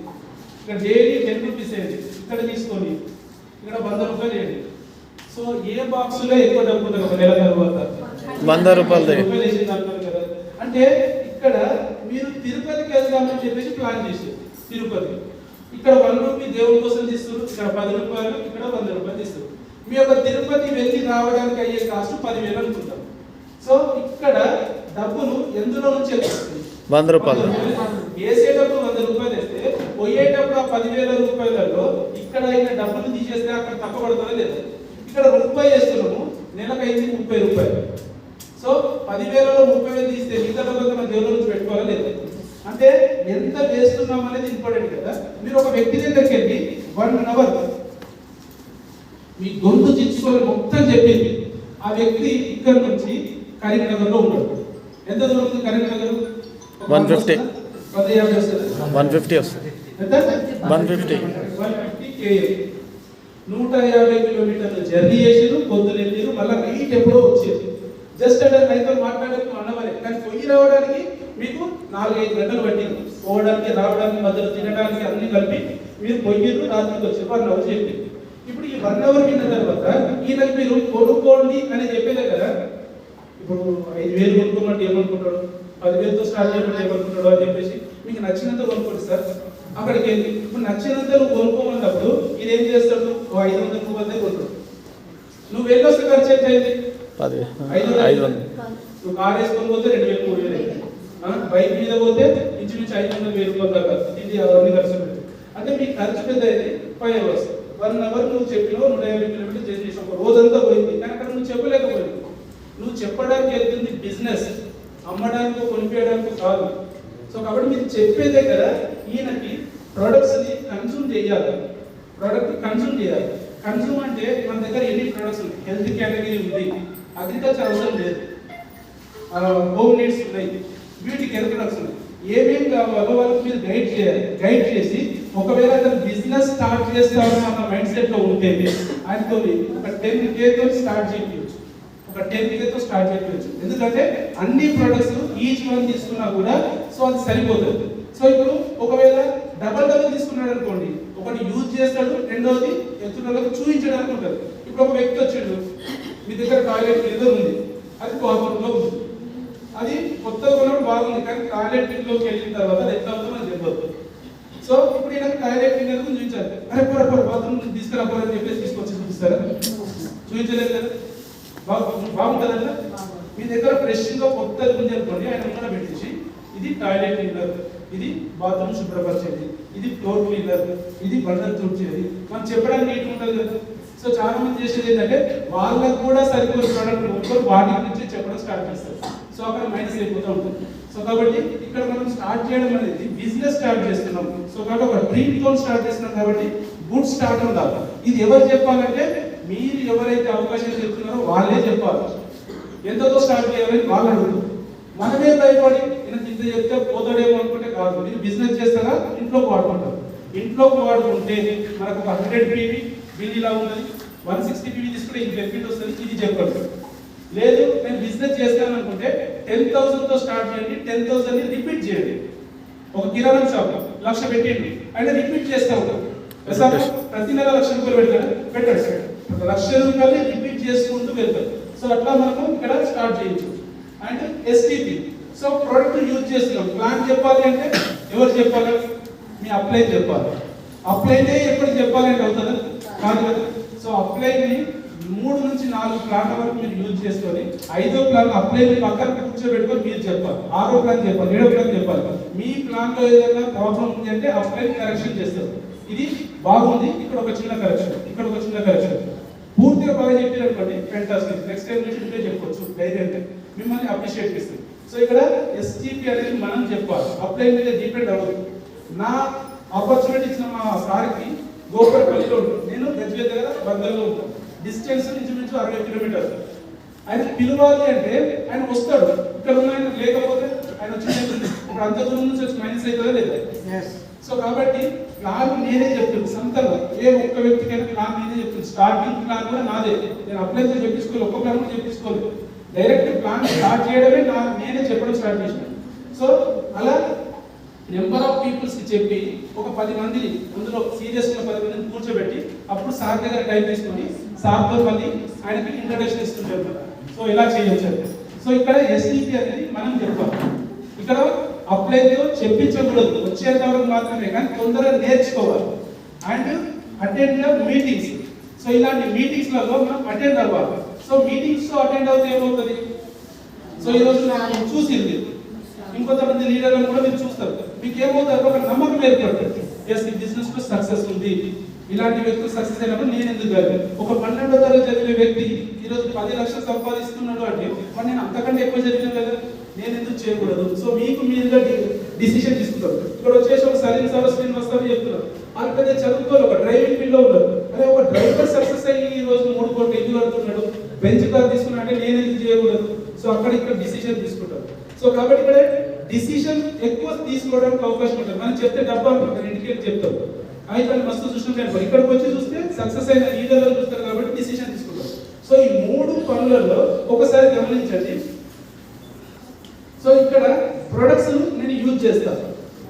ఇక్కడ డైలీ 10 రూపీస్ వేయండి. ఇక్కడ తీసుకొని ఇక్కడ 100 రూపాయలు వేయండి. సో ఏ బాక్స్ లో ఎక్కువ డబ్బు ఉంటుంది ఒక నెల తర్వాత? 100 రూపాయలు వేసింది అంటారు కదా. అంటే ఇక్కడ మీరు తిరుపతికి వెళ్దామని చెప్పేసి ప్లాన్ చేశారు. తిరుపతి ఇక్కడ 1 రూపీ దేవుడి కోసం తీస్తారు, ఇక్కడ 10 రూపాయలు, ఇక్కడ 100 రూపాయలు తీస్తారు. మీ యొక్క తిరుపతి వెళ్ళి రావడానికి అయ్యే కాస్ట్ 10,000 అనుకుంటాం. సో ఇక్కడ డబ్బులు ఎందులో నుంచి వస్తుంది? 100 రూపాయలు. వేసేటప్పుడు 100 రూపాయలు వేస్తే పోయేటప్పుడు ఆ 10,000 రూపాయలలో ఇక్కడ అయిన డబ్బులు తీసేస్తే అక్కడ తప్పబడుతుందా లేదా? ఇక్కడ రూపాయి వేస్తున్నాము, నెలకైంది 30 రూపాయలు. సో 10,000లో 30,000 తీస్తే మిగతా డబ్బులు మన దేవుళ్ళ నుంచి పెట్టుకోవాలా లేదా? అంటే ఎంత వేస్తున్నాం అనేది ఇంపార్టెంట్ కదా. మీరు ఒక వ్యక్తి దగ్గరికి వెళ్ళి 1 అవర్ మీ గొంతు చిచ్చుకొని మొత్తం చెప్పింది, ఆ వ్యక్తి ఇక్కడ నుంచి కరీంనగర్లో ఉంటాడు. ఎంత దూరం ఉంది కరీంనగర్? 150 వస్తుంది. ఎంత? 150 km. 150 కిలోమీటర్లు జర్నీ చేసారు, పొద్దున వెళ్ళారు, మళ్ళీ నైట్ ఎప్పుడో వచ్చేది. జస్ట్ అంటే రైతులు మాట్లాడడానికి అన్నవరే, కానీ పొయ్యి రావడానికి మీకు 4-5 గంటలు పట్టింది. పోవడానికి రావడానికి మధ్యలో తినడానికి అన్ని కలిపి మీరు పొయ్యిరు, రాత్రికి వచ్చారు. 1 అవర్ చెప్పి ఇప్పుడు ఈ 1 అవర్ విన్న తర్వాత ఈయనకి మీరు కొనుక్కోండి అని చెప్పేదే కదా. ఇప్పుడు 5,000 కొనుక్కోమంటే ఏమనుకుంటాడు, 10,000తో స్టార్ట్ చేయమంటే ఏమనుకుంటాడు అని చెప్పేసి మీకు నచ్చినంత కొనుక్కోండి సార్. అక్కడికి వెళ్ళి ఇప్పుడు నచ్చినంత నువ్వు కొనుక్కోమన్నప్పుడు ఇది ఏం చేస్తాడు? 500 రూపాయలే కొంటాడు. నువ్వు వెళ్ళొస్తే ఖర్చు ఎంత అయింది? 500. నువ్వు కార్ వేసుకొని పోతే 2,000-3,000 అయింది. బైక్ మీద పోతే ఇంచుమించు 500-1000 రూపాయలు దాకా ఇది అవన్నీ ఖర్చు పెట్టి. అంటే మీ ఖర్చు పెద్ద అయింది. 5 అవర్స్ 1 అవర్ నువ్వు చెప్పినావు 150 కిలోమీటర్లు చేసి ఒక రోజంతా పోయింది. కానీ అక్కడ నువ్వు చెప్పలేకపోయింది. నువ్వు చెప్పడానికి వెళ్తుంది బిజినెస్, అమ్మడానికి కొనిపించడానికి కాదు. సో కాబట్టి మీరు చెప్పేదే కదా. ఈయనకి ప్రొడక్ట్స్ ని కన్సూమ్ చేయాలి, ప్రోడక్ట్ కన్సూమ్ చేయాలి. కన్సూమ్ అంటే మన దగ్గర ఎన్ని ప్రొడక్ట్స్ ఉన్నాయి? హెల్త్ కేటగిరీ ఉంది, అగ్రికల్చర్ అవసరం లేదు, హోమ్ నీడ్స్ ఉన్నాయి, వీటికి ఎలక్ట్రానిక్స్ ఉన్నాయి. ఏమేమి కావాలో వాళ్ళకి మీరు గైడ్ చేయాలి. గైడ్ చేసి ఒకవేళ అతను బిజినెస్ స్టార్ట్ చేస్తామని అన్న మైండ్ సెట్ లో ఉంటే ఆయనతో ఒక 10K తో స్టార్ట్ చేయవచ్చు, ఒక 10K తో స్టార్ట్ చేయవచ్చు. ఎందుకంటే అన్ని ప్రొడక్ట్స్ ఈచ్ వన్ తీసుకున్నా కూడా సో అది సరిపోతుంది. సో ఇప్పుడు ఒకవేళ డబల్ తీసుకున్నాడు అనుకోండి, ఒకటి యూజ్ చేస్తాడు, రెండోది ఎత్తులకు చూపించడానికి ఉంటుంది. ఇప్పుడు ఒక వ్యక్తి వచ్చాడు, మీ దగ్గర టాయిలెట్ ఏదో ఉంది, అది కాపర్లో ఉంది, అది కొత్తగా ఉన్నప్పుడు బాగుంది, కానీ టాయిలెట్ లోకి వెళ్ళిన తర్వాత అది ఎట్లా అవుతుందో మనకు తెలియదు. సో ఇప్పుడు ఈయన టాయిలెట్ క్లీనర్ చూపించాలి, అరే పొర బాత్రూమ్ తీసుకురాపోరని చెప్పేసి తీసుకొచ్చి చూపిస్తారా? చూపించలేదు కదా, బాగుంటుందంట. మీ దగ్గర ఫ్రెష్ గా కొత్తగా ఉంది అనుకోండి, ఆయన ముందు పెట్టేసి ఇది టాయిలెట్ క్లీనర్, ఇది బాత్రూమ్ శుభ్రపరిచేది, ఇది ఫ్లోర్ క్లీనర్, ఇది బండలు తుడిచేది, మనం చెప్పడానికి నీట్ ఉంటుంది కదా. సో చాలా మంది చేసేది ఏంటంటే వాళ్ళకు కూడా సరిపోయే ప్రోడక్ట్ ఒక్కరు వాటి గురించి చెప్పడం స్టార్ట్ చేస్తారు. సో అక్కడ మైనస్ అయిపోతూ ఉంటుంది. సో కాబట్టి ఇక్కడ మనం స్టార్ట్ చేయడం అనేది బిజినెస్ స్టార్ట్ చేస్తున్నాం. సో కాబట్టి ఒక డ్రీమ్ తో స్టార్ట్ చేస్తున్నాం కాబట్టి గుడ్ స్టార్ట్ ఉండాలి. ఇది ఎవరు చెప్పాలంటే మీరు ఎవరైతే అవకాశం చెప్తున్నారో వాళ్ళే చెప్పాలి. ఎంతతో స్టార్ట్ చేయాలని వాళ్ళు అడుగుతారు. మనమే భయపడి ఈయనకి ఇంత చెప్తే పోతాడేమో అనుకుంటే కాదు. మీరు బిజినెస్ చేస్తారా, ఇంట్లోకి వాడుకుంటారు. ఇంట్లోకి వాడుకుంటే మనకు ఒక 100 PV బిల్ ఇలా ఉన్నది, 160 PV తీసుకుంటే ఇంక బెనిఫిట్ వస్తుంది, ఇది చెప్పండి. లేదు నేను బిజినెస్ చేస్తాను అనుకుంటే 10,000 తో స్టార్ట్ చేయండి, 10,000 ని రిపీట్ చేయండి. ఒక కిరాణా షాప్ 1,00,000 పెట్టండి, ఆయన రిపీట్ చేస్తా ఉంటారు. ప్రతి నెల 1,00,000 రూపాయలు పెట్టాడు 1,00,000 రూపాయలు రిపీట్ చేసుకుంటూ వెళ్తారు. సో అట్లా మనము ఇక్కడ స్టార్ట్ చేయొచ్చు. And STP, so product use చేస్తున్నాం. ప్లాన్ చెప్పాలి అంటే ఎవరు చెప్పాలి? మీ అప్లైన్ చెప్పాలి. అప్లైనే ఎప్పుడు చెప్పాలి అంటే అవుతుందా? కాదు కదా. సో అప్లైని 3 నుంచి 4 ప్లాన్ల వరకు మీరు యూజ్ చేసుకొని 5వ ప్లాన్ అప్లైన్ పక్కన కూర్చోబెట్టుకొని మీరు చెప్పాలి, 6వ ప్లాన్ చెప్పాలి, 7వ ప్లాన్ చెప్పాలి. మీ ప్లాన్ లో ఏదైనా ప్రాబ్లం ఉంది అంటే అప్లైన్ కరెక్షన్ చేస్తారు. ఇది బాగుంది, ఇక్కడ ఒక చిన్న కరెక్షన్, ఇక్కడ ఒక చిన్న కరెక్షన్, పూర్తిగా బాగా చెప్పారు అనుకోండి, ఫెంటాస్టిక్, నెక్స్ట్ టైం నుంచి ఉంటే చెప్పొచ్చు ధైర్యంగా, మిమ్మల్ని అప్రిషియేట్ చేస్తుంది. సో ఇక్కడ STP అనేది మనం చెప్పాలి, అప్లైన్ మీద డిపెండ్ అవ్వదు. నా ఆపర్చునిటీ ఇచ్చిన మా సార్కి గోపర్పల్లిలో ఉంటుంది, నేను గజ్వేల్ దగ్గర బందర్లో ఉంటాను, డిస్టెన్స్ ఇంచుమించు 60 కిలోమీటర్స్. ఆయన పిలవాలి అంటే ఆయన వస్తాడు, ఇక్కడ ఉన్న ఆయన లేకపోతే ఆయన వచ్చి ఇప్పుడు అంత దూరం నుంచి వచ్చి మైనస్ అవుతుందా లేదా? సో కాబట్టి ప్లాన్ నేనే చెప్తాను సొంతంగా, ఏ ఒక్క వ్యక్తికైనా ప్లాన్ నేనే చెప్తాను. స్టార్టింగ్ ప్లాన్ కూడా నాదే, నేను అప్లై చెప్పించుకోవాలి, ఒక్క ప్లాన్ కూడా చెప్పించుకోలేదు, డైరెక్ట్ ప్లాన్ స్టార్ట్ చేయడమే నేనే చెప్పడం స్టార్ట్ చేసినాను. సో అలా నెంబర్ ఆఫ్ పీపుల్స్ కి చెప్పి ఒక 10 మందిని, అందులో సీరియస్ ఉన్న 10 మందిని కూర్చోబెట్టి అప్పుడు సార్ దగ్గర టైం తీసుకొని సార్తో మళ్ళీ ఆయనకి ఇంట్రడక్షన్ ఇస్తుంటారు. సో ఇలా చేయొచ్చు. సో ఇక్కడ STP అనేది మనం చెప్పాలి. ఇక్కడ అప్లైతో చెప్పించకూడదు, వచ్చేంత వరకు మాత్రమే, కానీ తొందరగా నేర్చుకోవాలి. And attend meetings. సో ఇలాంటి మీటింగ్స్లలో మనం అటెండ్ అవ్వాలి. సో మీటింగ్స్ తో అటెండ్ అవుతే ఏమవుతుంది? సో ఈరోజు నాకు చూసింది ఇంకొంతమంది లీడర్లను కూడా మీరు చూస్తారు, మీకు ఏమవుతుంది? ఒక నమ్మకం ఏర్పడుతుంది, ఎస్ ఈ బిజినెస్ లో సక్సెస్ ఉంది, ఇలాంటి వ్యక్తులు సక్సెస్ అయినప్పుడు నేను ఎందుకు కాదు? ఒక 12వ తరగతి చదివే వ్యక్తి ఈరోజు 10 లక్షలు సంపాదిస్తున్నాడు అంటే మరి నేను అంతకంటే ఎక్కువ చదివినా కదా, నేను ఎందుకు చేయకూడదు? సో మీకు మీరుగా డిసిషన్ తీసుకుంటారు. ఇక్కడ వచ్చేసి ఒక సరైన సరస్వతిని వస్తారని చెప్తున్నారు, వాళ్ళు పెద్ద చదువుకోవాలి, ఒక డ్రైవింగ్ ఫీల్డ్ లో ఉన్నారు. అరే ఒక డ్రైవర్ సక్సెస్ అయ్యి ఈ రోజు 3 కోట్లు ఇల్లు కడుతున్నాడు, బెంచ్ కార్ తీసుకున్నా అంటే నేను ఎందుకు చేయకూడదు? సో అక్కడ ఇక్కడ డిసిషన్ తీసుకుంటారు. సో కాబట్టి ఇక్కడ డిసిషన్ ఎక్కువ తీసుకోవడానికి అవకాశం ఉంటుంది. మనం చెప్తే డబ్బా అనుకుంటారు, ఇంటికి వెళ్ళి చెప్తాం, అయితే మస్తు చూస్తుంటే ఇక్కడికి వచ్చి చూస్తే సక్సెస్ అయిన లీడర్లు చూస్తారు కాబట్టి డిసిషన్ తీసుకుంటారు. సో ఈ 3 పనులలో ఒకసారి గమనించండి. సో ఇక్కడ ప్రొడక్ట్స్ నేను యూజ్ చేస్తాను,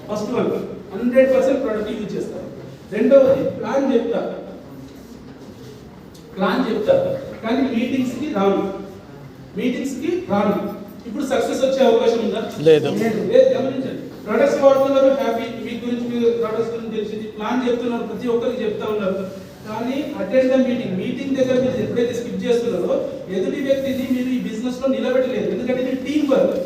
ఫస్ట్ వన్ 100% ప్రొడక్ట్ యూజ్ చేస్తాను. రెండవది ప్లాన్ చెప్తా కానీ మీటింగ్స్ కి రాను. ఇప్పుడు సక్సెస్ వచ్చే అవకాశం ఉందా? లేదు. గమనించండి, ప్రొడక్ట్స్ వాడుతున్నారు, హ్యాపీ, మీ గురించి మీరు ప్రొడక్ట్స్ గురించి తెలిసింది, ప్లాన్ చెప్తున్నారు, ప్రతి ఒక్కరికి చెప్తా ఉన్నారు, కానీ అటెండ్ ద మీటింగ్ దగ్గర మీరు ఎప్పుడైతే స్కిప్ చేస్తున్నారో ఎదుటి వ్యక్తిని మీరు ఈ బిజినెస్ లో నిలబెట్టలేదు. ఎందుకంటే ఇది టీమ్ వర్క్.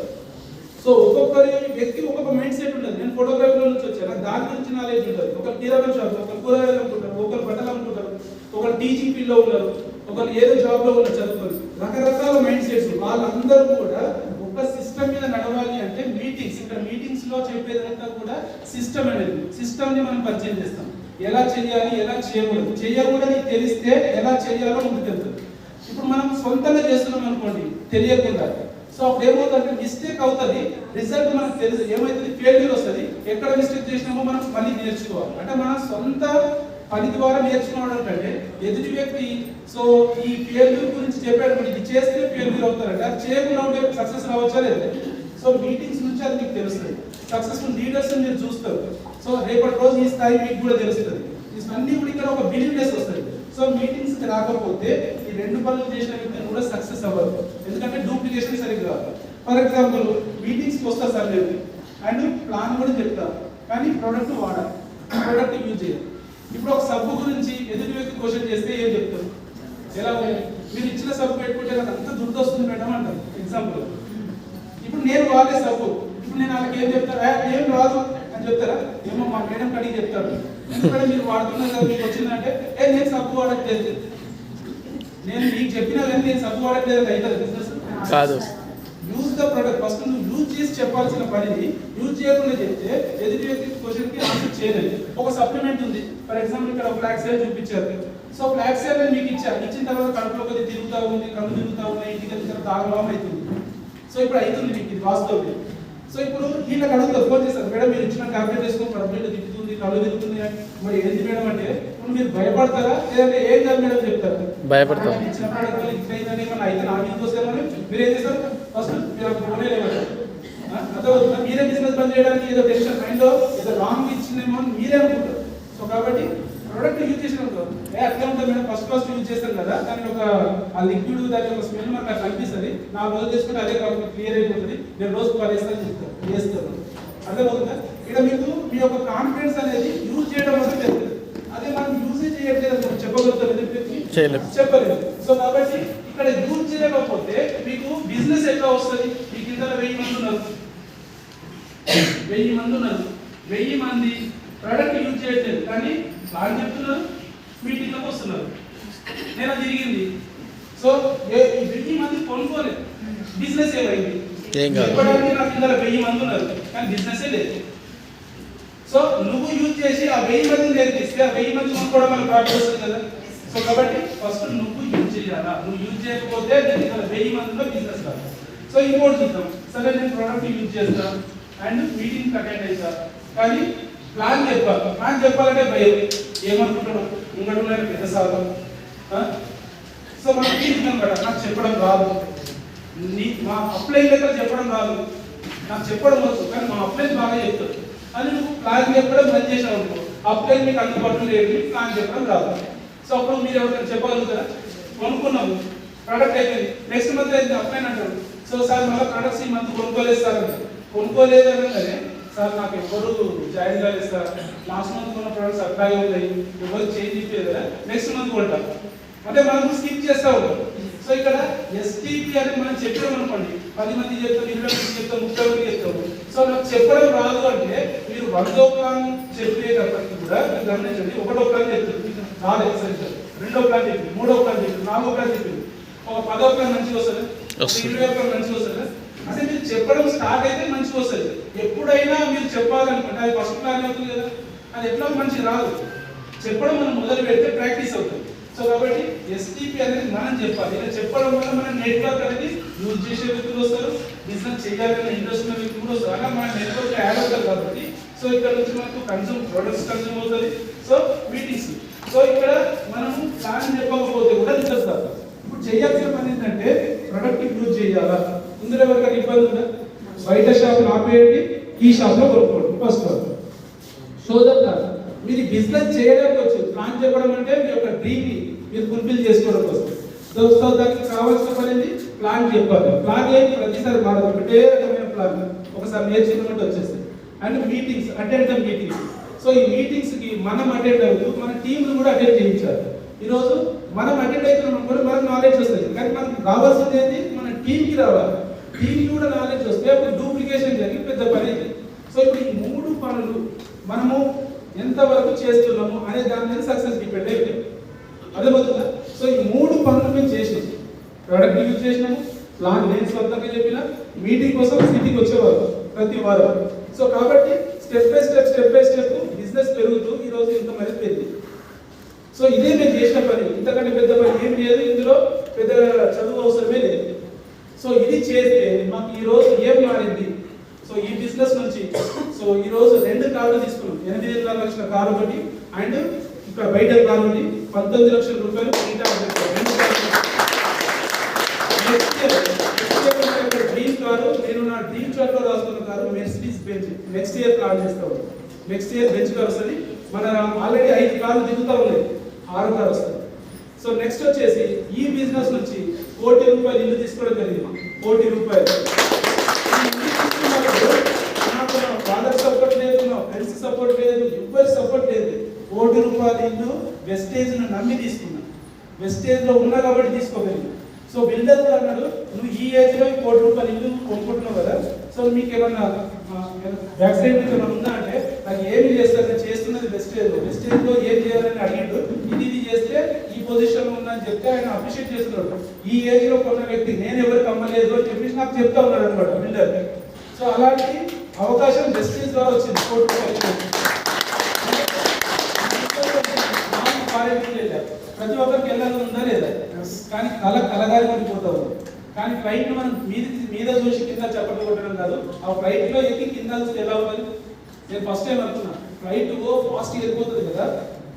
సో ఒక్కొక్కరి వ్యక్తి ఒక్కొక్క మైండ్ సెట్ ఉంటుంది. నేను ఫోటోగ్రఫీలో నుంచి వచ్చాను, నాకు దాని గురించి నాలెడ్జ్ ఉంటుంది. ఒకరు కిరాణా షాప్, ఒకరు కూరగాయలు అమ్ముకుంటారు, ఒకరు బట్టలు అమ్ముకుంటారు, ఒకరు టీచింగ్ లో ఉన్నారు, ఒకరు ఏదో జాబ్ లో ఉన్నారు, చదువుకొని రకరకాల మైండ్ సెట్స్. వాళ్ళందరూ కూడా ఒక సిస్టమ్ మీద నడవాలి అంటే మీటింగ్స్, ఇక్కడ మీటింగ్స్ లో చెప్పేదంతా కూడా సిస్టమ్ అనేది, సిస్టమ్ ని మనం పరిచయం చేస్తాం. ఎలా చేయాలి, ఎలా చేయకూడదు, చేయకూడదని తెలిస్తే ఎలా చేయాలో ముందుకెళ్తాం. ఇప్పుడు మనం సొంతంగా చేస్తున్నాం అనుకోండి తెలియకుండా, సో అప్పుడు ఏమవుతుందంటే మిస్టేక్ అవుతుంది, రిజల్ట్ మనకు తెలుసు ఏమవుతుంది, ఫెయిల్యూర్ వస్తుంది. ఎక్కడ మిస్టేక్ చేసినామో మనం మళ్ళీ నేర్చుకోవాలి. అంటే మన సొంత పని ద్వారా నేర్చుకోవడం కంటే ఎదుటి వ్యక్తి సో ఈ ఫెయిల్యూర్ గురించి చెప్పాడు, ఇది చేస్తే ఫెయిల్యూర్ అవుతారంటే అది చేయకుండా ఉంటే సక్సెస్ రావచ్చా లేదు. సో మీటింగ్స్ నుంచి అది మీకు తెలుస్తుంది. సక్సెస్ఫుల్ లీడర్స్ మీరు చూస్తారు. సో రేపటి రోజు ఈ స్థాయి మీకు కూడా తెలుస్తుంది. ఇవన్నీ కూడా ఇక్కడ ఒక బిలీవ్నెస్ వస్తుంది. సో మీటింగ్స్ రాకపోతే ఈ రెండు పనులు చేసిన వ్యక్తి కూడా సక్సెస్ అవ్వదు, ఎందుకంటే డూప్లికేషన్ సరిగ్గా రాదు. ఫర్ ఎగ్జాంపుల్ మీటింగ్స్కి వస్తా సార్ లేదు అండ్ ప్లాన్ కూడా చెప్తారు, కానీ ప్రోడక్ట్ వాడాలి, ప్రోడక్ట్ యూజ్ చేయాలి. ఇప్పుడు ఒక సబ్బు గురించి ఎదుటి వ్యక్తి క్వశ్చన్ చేస్తే ఏం చెప్తారు, ఎలా మీరు ఇచ్చిన సబ్బు పెట్టుకుంటే నాకు అంత దుర్ద వస్తుంది మేడం అంటారు ఎగ్జాంపుల్. ఇప్పుడు నేను వాడే సబ్బు, ఇప్పుడు నేను వాళ్ళకి ఏం చెప్తారా, ఏం రాదు అని చెప్తారా, ఏమో మా మేడం కడిగి చెప్తాడు. ఎందుకంటే మీరు వాడుతున్నారు కదా, మీకు వచ్చిందంటే నేను సబ్బు వాడట్లేదు, నేను మీకు చెప్పినా కానీ నేను సబ్బు వాడట్లేదు అవుతుంది బిజినెస్ కాదు. Use the product. ఫస్ట్ నువ్వు యూజ్ చేసి చెప్పాల్సిన పనిని యూజ్ చేయకుండా చెప్తే ఎదుటి వ్యక్తి క్వశ్చన్కి ఆన్సర్ చేయలేదు. ఒక సప్లిమెంట్ ఉంది, ఫర్ ఎగ్జాంపుల్ ఇక్కడ ఫ్లాక్స్ సేల్ చూపించారు. సో ఫ్లాక్స్ సేల్ మీకు ఇచ్చిన తర్వాత కడుపులో కొద్దిగా తిరుగుతూ ఉంది, కళ్ళు తిరుగుతూ ఉన్నాయి, ఇంటికి వెళ్ళిన తర్వాత ఆగలం అవుతుంది. సో ఇప్పుడు అవుతుంది మీకు ఇది వాస్తవం. సో ఇప్పుడు వీళ్ళకి అడుగుతారు, ఫోన్ చేస్తారు, మేడం మీరు ఇచ్చిన టాబ్లెట్ వేసుకొని కడుపులో తిరుగుతుంది, కళ్ళు తిరుగుతుంది, మరి ఏంటి మేడం అంటే ఇప్పుడు మీరు భయపడతారా లేదంటే ఏం కాదు మేడం చెప్తారు, భయపడతారు. ఇచ్చిన ప్రోడక్ట్ ఇట్లయిందని మన అయితే నాకు ఇంకోసారి మీరు ఏం చేస్తారు, ఫస్ట్ మీరు ఫోనే లేవరు అర్థమవుతుందా, మీరే బిజినెస్ బంద్ చేయడానికి ఏదో టెన్షన్ మైండ్లో ఏదో రాంగ్ ఇచ్చిందేమో అని మీరే అనుకుంటారు. సో కాబట్టి ప్రోడక్ట్ యూజ్ చేసిన అట్లా ఉంటుంది మేడం, ఫస్ట్ యూజ్ చేస్తాం కదా, దాని ఒక ఆ లిక్విడ్ దాని ఒక స్మెల్ మనకు అట్లా అనిపిస్తుంది, 4 రోజులు చేసుకుంటే అదే కాబట్టి క్లియర్ అయిపోతుంది, నేను రోజు 10 వేస్తాను చేస్తాను. అర్థమవుతుందా, ఇక్కడ మీకు మీ యొక్క కాన్ఫిడెన్స్ అనేది యూజ్ చేయడం వల్ల తెలుస్తుంది. అదే మనం యూజ్ చేయట్లేదు చెప్పగలుగుతాం చెప్పలేదు. సో కాబట్టి ఇక్కడ యూజ్ చేయకపోతే మీకు బిజినెస్ ఎట్లా వస్తుంది, మీకు ఇందులో 1000 మంది ఉన్నారు, 1000 మంది ఉన్నారు, 1000 మంది ప్రోడక్ట్ యూజ్ చేయట్లేదు, కానీ వాళ్ళు చెప్తున్నారు మీటింగ్లోకి వస్తున్నారు, నేను తిరిగింది. సో 1000 మంది కొనుక్కోలేదు, బిజినెస్ ఏమైంది చెప్పడానికి నాకు ఇందులో 1000 మంది ఉన్నారు, కానీ బిజినెస్ లేదు. సో నువ్వు యూజ్ చేసి ఆ 1000 మందిని నేర్పిస్తే ఆ 1000 మంది కొనుక్కోవడం మనకు ప్రాఫిట్ వస్తుంది కదా. సో కాబట్టి ఫస్ట్ నువ్వు యూజ్ చేయాలా, నువ్వు యూజ్ చేయకపోతే నేను ఇక్కడ 1000 మందిలో బిజినెస్ రాదు. సో ఇంకోటి చూద్దాం, సరే నేను ప్రోడక్ట్ యూజ్ చేస్తాను అండ్ మీటింగ్ అటెండ్ అవుతా, కానీ ప్లాన్ చెప్పాలి. ప్లాన్ చెప్పాలంటే భయం, ఏమనుకుంటాడు ఇంకటి పెద్ద సాధం. సో మనం తీసుకున్నాం కదా, నాకు చెప్పడం రాదు, మా అప్లై లెక్క చెప్పడం రాదు, నాకు చెప్పడం వచ్చు, కానీ మా అప్లై బాగా చెప్తాడు అని నువ్వు ప్లాన్ చెప్పడం బంద్ చేసావు అనుకో, అప్లై మీకు అందుబాటులో లేదు, ప్లాన్ చెప్పడం రాదు. సో అప్పుడు మీరు ఎవరికైనా చెప్పగలుగుతారా, కొనుక్కున్నాము ప్రోడక్ట్ అయిపోయింది, నెక్స్ట్ మంత్ అయితే అప్లై అంటారు. సో సార్ మళ్ళీ ప్రోడక్ట్స్ ఈ మంత్ కొనుక్కోలేదు సార్ అంటారు, కొనుక్కోలేదు అనగానే సార్ నాకు ఎవరు జాయిన్ కాలేదు సార్, లాస్ట్ మంత్ కొన్న ప్రోడక్ట్స్ అట్లాగే ఉన్నాయి, ఎవరు చేంజ్ చేయలేదు కదా, నెక్స్ట్ మంత్ కొంటాం అంటే మనం స్కిప్ చేస్తూ ఉంటాం. సో ఇక్కడ ఎస్టీపీ అనేది మనం చెప్పడం అనుకోండి, 10 మంది చెప్తాం, 20 మంది చెప్తాం, 30 మంది చెప్తాం. సో నాకు చెప్పడం రాదు అంటే మీరు 100వ ప్లాన్ చెప్పేటప్పటికి కూడా మీరు గమనించండి, 1వ ప్లాన్ చెప్తారు రాలేదు సరిగ్గా, 2వ ప్లాన్ చెప్పింది, 3వ ప్లాన్ చెప్పింది, 4వ ప్లాన్ చెప్పింది, ఒక 10వ ప్లాన్ మంచిగా వస్తుంది, 20వ ప్లాన్ మంచిగా వస్తుంది. అంటే మీరు చెప్పడం స్టార్ట్ అయితే మంచిగా వస్తుంది. ఎప్పుడైనా మీరు చెప్పాలనుకుంటే అది ఫస్ట్ ప్లాన్ అవుతుంది కదా, అది ఎట్లా మంచిగా రాదు, చెప్పడం మనం మొదలు పెడితే ప్రాక్టీస్ అవుతుంది. సో కాబట్టి ఎస్టీపీ అనేది మనం చెప్పాలి, ఇలా చెప్పడం వల్ల మన నెట్వర్క్ అనేది యూజ్ చేసే వ్యక్తులు వస్తారు, బిజినెస్ చేయాలనే ఇంట్రెస్ట్ ఉన్న వ్యక్తులు కూడా వస్తారు, అలా మన నెట్వర్క్ యాడ్ అవుతారు కాబట్టి. సో ఇక్కడ నుంచి మనకు ప్రొడక్ట్స్ కన్జ్యూమ్ అవుతుంది. సో మీటింగ్స్, సో ఇక్కడ మనం ప్లాన్ చెప్పకపోతే కూడా రిజల్ట్స్ రాదు. ఇప్పుడు చేయాల్సిన పని ఏంటంటే ప్రొడక్ట్ యూజ్ చేయాలా, ఇందులో ఎవరికైనా ఇబ్బంది ఉందా, బయట షాప్ ఆపేయండి, ఈ షాప్లో కొనుక్కోండి ఫస్ట్. సో దట్ మీరు బిజినెస్ చేయడానికి వచ్చు, ప్లాన్ చెప్పడం అంటే మీ యొక్క డ్రీమ్ మీరు ఫుల్ఫిల్ చేసుకోవడం కోసం. సో దానికి కావాల్సిన పని ప్లాన్ చెప్పాలి. ప్లాన్ ఏంటి, ప్రతిసారి మారదు, ఒకటే రకమైన ప్లాన్ ఒకసారి నేర్చుకున్నట్టు వచ్చేస్తుంది. And meetings, attend the meetings. So ఈ మీటింగ్స్కి మనం అటెండ్ అవుతూ మన టీంను కూడా అటెండ్ చేయించాలి. ఈరోజు మనం అటెండ్ అవుతున్నాం అనుకోండి, మనకు నాలెడ్జ్ వస్తుంది, కానీ మనకు రావాల్సింది ఏంటి, మన టీంకి రావాలి. టీంకి కూడా నాలెడ్జ్ వస్తే అప్పుడు డూప్లికేషన్ జరిగి పెద్ద పని. సో ఇప్పుడు ఈ 3 పనులు మనము ఎంతవరకు చేస్తున్నాము అనే దాని మీద సక్సెస్ డిపెండ్ అయిపోయింది. అర్థమవుతుందా. సో ఈ 3 పనులు మేము చేసినాం, ప్రోడక్ట్ యూజ్ చేసినాము, ప్లాన్ నేను సొంతంగా చెప్పిన, మీటింగ్ కోసం సిటీకి వచ్చేవారు ప్రతి వారం. సో కాబట్టి స్టెప్ బై స్టెప్ బిజినెస్ పెరుగుతూ ఈరోజు ఇంత మరి పెరిగింది. సో ఇదే మేము చేసిన పని, ఇంతకంటే పెద్ద పని ఏం లేదు. ఇందులో పెద్ద చదువు అవసరమే లేదు. సో ఇది చేస్తే మాకు ఈ రోజు ఏం మారింది? సో ఈ బిజినెస్ నుంచి సో ఈ రోజు 2 కార్లు తీసుకున్నాం. 8.5 లక్షల కారు ఒకటి అండ్ ఇక్కడ బయట కారు ఉంది. 19 లక్షల రూపాయలు డ్రీమ్ కారు. నేను నా డ్రీమ్ చార్ట్ లో రాసుకున్న car Mercedes Benz. Next year plan చేస్తాం. నెక్స్ట్ ఇయర్ బెంజ్ కార్ వస్తుంది. మన ఆల్రెడీ 5 కార్లు దిగుతా ఉన్నాయి, 6 కారు వస్తుంది. సో నెక్స్ట్ వచ్చేసి ఈ బిజినెస్ నుంచి ₹1 కోటి ఇల్లు తీసుకోవడం జరిగింది. ₹1 కోటి. నాకు నా ఫాదర్ సపోర్ట్ లేదు, నా ఫ్రెండ్స్ సపోర్ట్ లేదు, ఎవ్వరి సపోర్ట్ లేదు. ₹1 కోటి ఇల్లు వెస్టేజ్ ను నమ్మి తీసుకున్నా. వెస్టేజ్ లో ఉన్నా కాబట్టి తీసుకోగలిగింది. సో బిల్డర్ అన్నాడు, నువ్వు ఈ ఏజ్ లో ₹1 కోటి ఇల్లు కొనుక్కుంటున్నావు కదా, సో మీకు ఏమన్నా బ్యాక్ సైడ్ ఏమైనా ఉందా అంటే, నాకు ఏమి చేస్తారు, నేను చేస్తున్నది వెస్టేజ్ లో ఏం చేయాలని అడిగాడు. ఇది చేస్తే ఈ పొజిషన్ లో ఉందని చెప్తే ఆయన అప్రిషియేట్ చేస్తున్నాడు. ఈ ఏజ్ లో కొన్న వ్యక్తి నేను ఎవరికి అమ్మలేదు అని చెప్పేసి నాకు చెప్తా ఉన్నాడు అనమాట బిల్డర్. సో అలాంటి అవకాశం వెస్టేజ్ ద్వారా వచ్చింది. ₹1 కోటి ప్రతి ఒక్కరికి వెళ్ళాలని ఉందా లేదా, కానీ కలగాలి ఉండిపోతావు. కానీ ఫ్లైట్ మనం మీద చూసి కింద చప్పట్లు కొట్టడం కాదు, ఆ ఫ్లైట్ లో ఎక్కి కింద చూస్తే ఎలా ఉంటుంది. నేను ఫస్ట్ టైం అనుకున్నా, ఫ్లైట్ ఫాస్ట్ వెళ్ళిపోతుంది కదా,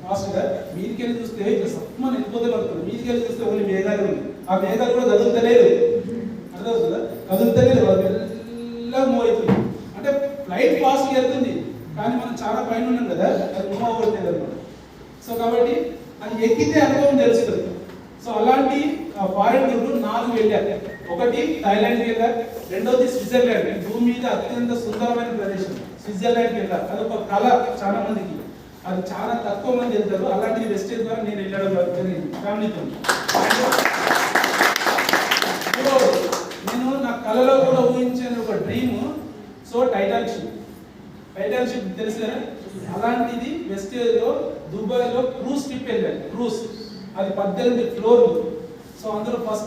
ఫాస్ట్ గా మీదికి వెళ్ళి చూస్తే ఇట్లా సమ్మని వెళ్ళిపోతే పడుతుంది. మీదికి వెళ్ళి చూస్తే ఓన్లీ మేఘాలు ఉంది, ఆ మేఘాలు కూడా కదులుతలేదు. అర్థమవుతుందా? కదులుతలేదు, మెల్లగా మూవ్ అవుతుంది. అంటే ఫ్లైట్ ఫాస్ట్ వెళ్తుంది కానీ మనం చాలా పైన ఉన్నాం కదా, అది మూవ్ అవ్వట్లేదు అనమాట. సో కాబట్టి అది ఎక్కితే అనుభవం తెలుస్తుంది. సో అలాంటి ఫారెన్ టూర్లు 4 వెళ్ళారు. ఒకటి థాయిలాండ్కి వెళ్ళారు, రెండోది స్విట్జర్లాండ్. భూమి మీద అత్యంత సుందరమైన ప్రదేశం స్విట్జర్లాండ్కి వెళ్ళారు. అది ఒక కళ చాలా మందికి, అది చాలా తక్కువ మంది వెళ్తారు. అలాంటిది వెస్టేజ్ ద్వారా నేను వెళ్ళడం జరిగింది ఫ్యామిలీతో. నేను నా కళలో కూడా ఊహించిన ఒక డ్రీమ్, సో టైటానిక్ షిప్ తెలుసు కదా, అలాంటిది వెస్టేజ్ లో దుబాయ్ లో క్రూజ్ ట్రిప్ వెళ్ళాను. క్రూజ్ అది 18 ఫ్లోర్లు. సో అందులో ఫస్ట్